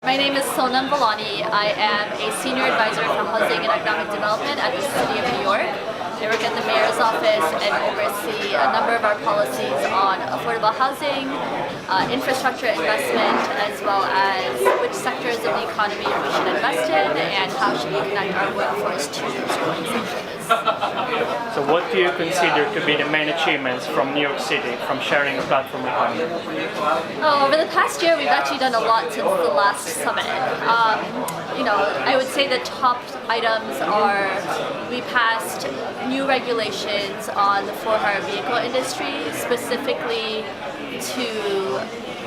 My name is Sonam Velani. I am a senior advisor for housing and economic development at the City of New York. I work at the mayor's office and oversee a number of our policies on affordable housing, infrastructure investment, as well as which sectors of the economy we should invest in and how should we connect our workforce to those organizations. So what do you consider to be the main achievements from New York City from sharing a platform economy? Over the past year, we've actually done a lot since the last summit. I would say the top items are we passed new regulations on the for-hire vehicle industry, specifically to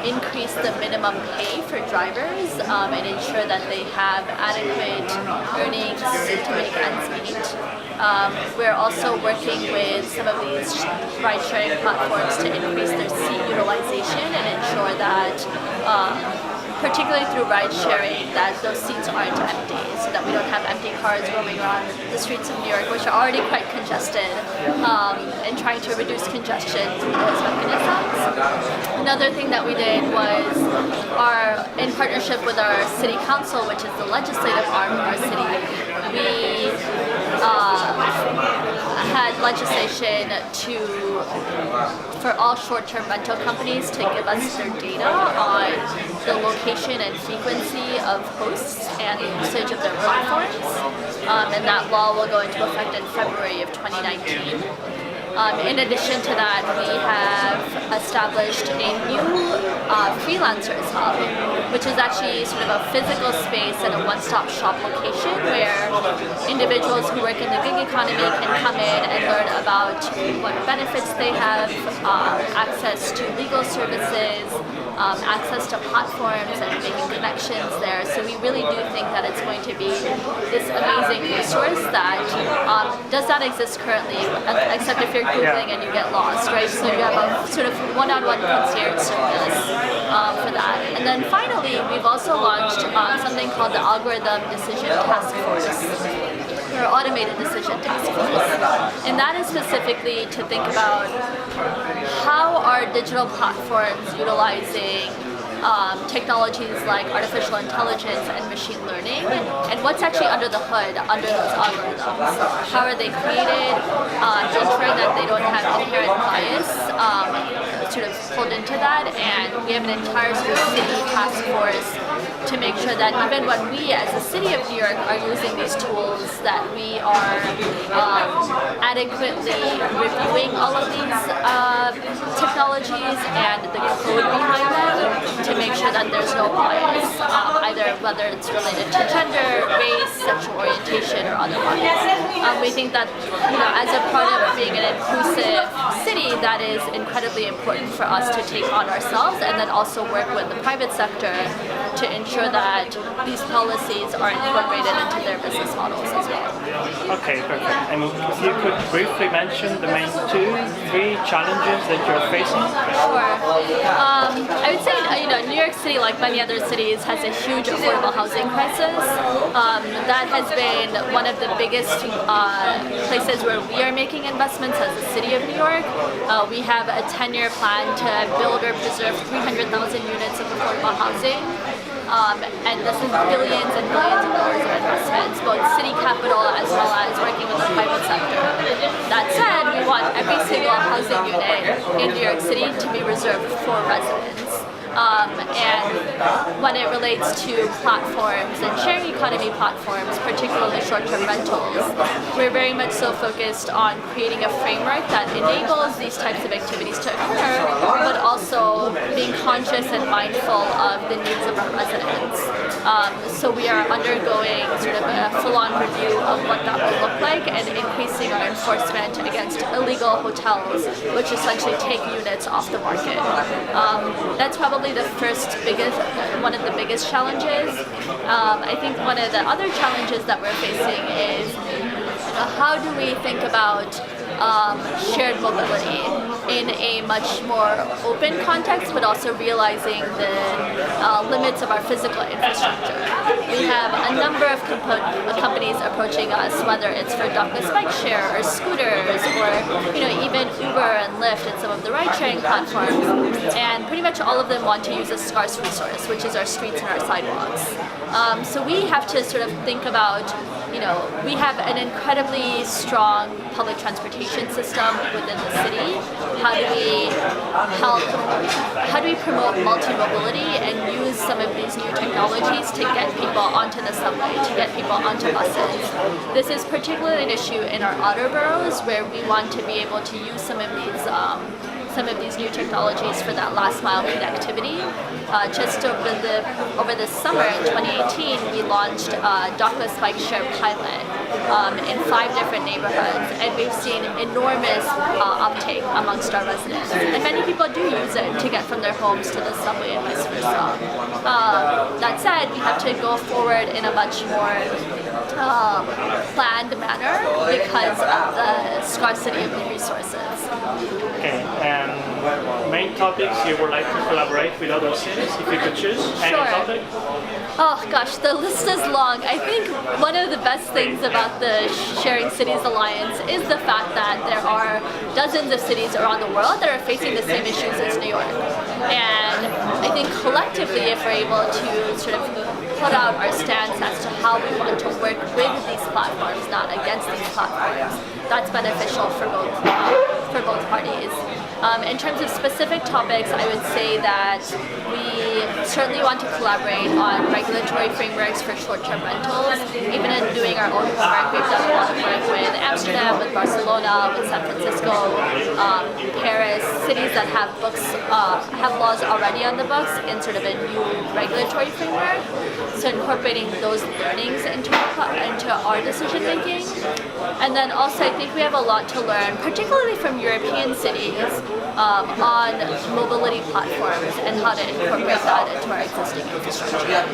increase the minimum pay for drivers and ensure that they have adequate earnings to make ends meet. We're also working with some of these ride-sharing platforms to increase their seat utilization and ensure that particularly through ride sharing, that those seats aren't empty, so that we don't have empty cars roaming around the streets of New York, which are already quite congested, and trying to reduce congestion through those mechanisms. Another thing that we did was in partnership with our city council, which is the legislative arm of our city, we had legislation for all short-term rental companies to give us their data on the location and frequency of hosts and the usage of their workforce. And that law will go into effect in February of 2019. In addition to that, we have established a new freelancers hub, which is actually sort of a physical space and a one-stop shop location where individuals who work in the gig economy can come in and learn about what benefits they have, access to legal services, access to platforms and making connections there. So we really do think that it's going to be this amazing resource that does not exist currently, except if you're Googling and you get lost, right? So you have a sort of one-on-one concierge service for that. And then finally, we've also launched something called the Algorithm Decision Task Force, or Automated Decision Task Force. And that is specifically to think about how are digital platforms utilizing technologies like artificial intelligence and machine learning, and what's actually under the hood, under those algorithms. How are they created, ensuring that they don't have inherent bias sort of pulled into that, and we have an entire sort of city task force to make sure that even when we as the City of New York are using these tools, that we are adequately reviewing all of these technologies and the code behind them to make sure that there's no bias, either whether it's related to gender, race, sexual orientation, or otherwise. We think that as a part of being an inclusive city, that is incredibly important for us to take on ourselves, and then also work with the private sector to ensure that these policies are incorporated into their business models as well. Okay, perfect. And if you could briefly mention the main 2-3 challenges that you're facing? Sure. I would say, New York City, like many other cities, has a huge affordable housing crisis. That has been one of the biggest places where we are making investments as the City of New York. We have a 10-year plan to build or preserve 300,000 units of affordable housing. And this is billions and billions of dollars of investments, both city capital as well as working with the private sector. That said, we want every single housing unit in New York City to be reserved for residents. And when it relates to platforms and sharing economy platforms, particularly short-term rentals, we're very much so focused on creating a framework that enables these types of activities to occur, but also being conscious and mindful of the needs of our residents. So we are undergoing sort of a full-on review of what that will look like and increasing our enforcement against illegal hotels, which essentially take units off the market. That's probably one of the biggest challenges. I think one of the other challenges that we're facing is how do we think about shared mobility in a much more open context, but also realizing the limits of our physical infrastructure. We have a number of companies approaching us, whether it's for dockless bike share or scooters, or even Uber and Lyft and some of the ride-sharing platforms. And pretty much all of them want to use a scarce resource, which is our streets and our sidewalks. So we have to sort of think about, we have an incredibly strong public transportation system within the city. How do we promote multi-mobility and use some of these new technologies to get people onto the subway, to get people onto buses? This is particularly an issue in our outer boroughs, where we want to be able to use some of these new technologies for that last mile connectivity. Just over the summer in 2018, we launched a dockless bike share pilot in 5 different neighborhoods, and we've seen enormous uptake amongst our residents. And many people do use it to get from their homes to the subway and vice versa. That said, we have to go forward in a much more planned manner because of the scarcity of the resources. Okay, main topics you would like to collaborate with other cities, if you could choose any topic? Oh gosh, the list is long. I think one of the best things about the Sharing Cities Alliance is the fact that there are dozens of cities around the world that are facing the same issues as New York. And I think collectively, if we're able to sort of put out our stance as to how we want to work with these platforms, not against these platforms, that's beneficial for both parties. In terms of specific topics, I would say that we certainly want to collaborate on regulatory frameworks for short-term rentals. Even in doing our own homework, we've done a lot of work with Amsterdam, with Barcelona, with San Francisco, Paris, cities that have laws already on the books in sort of a new regulatory framework. So incorporating those learnings into our decision making. And then also I think we have a lot to learn, particularly from European cities, on mobility platforms and how to incorporate that into our existing infrastructure.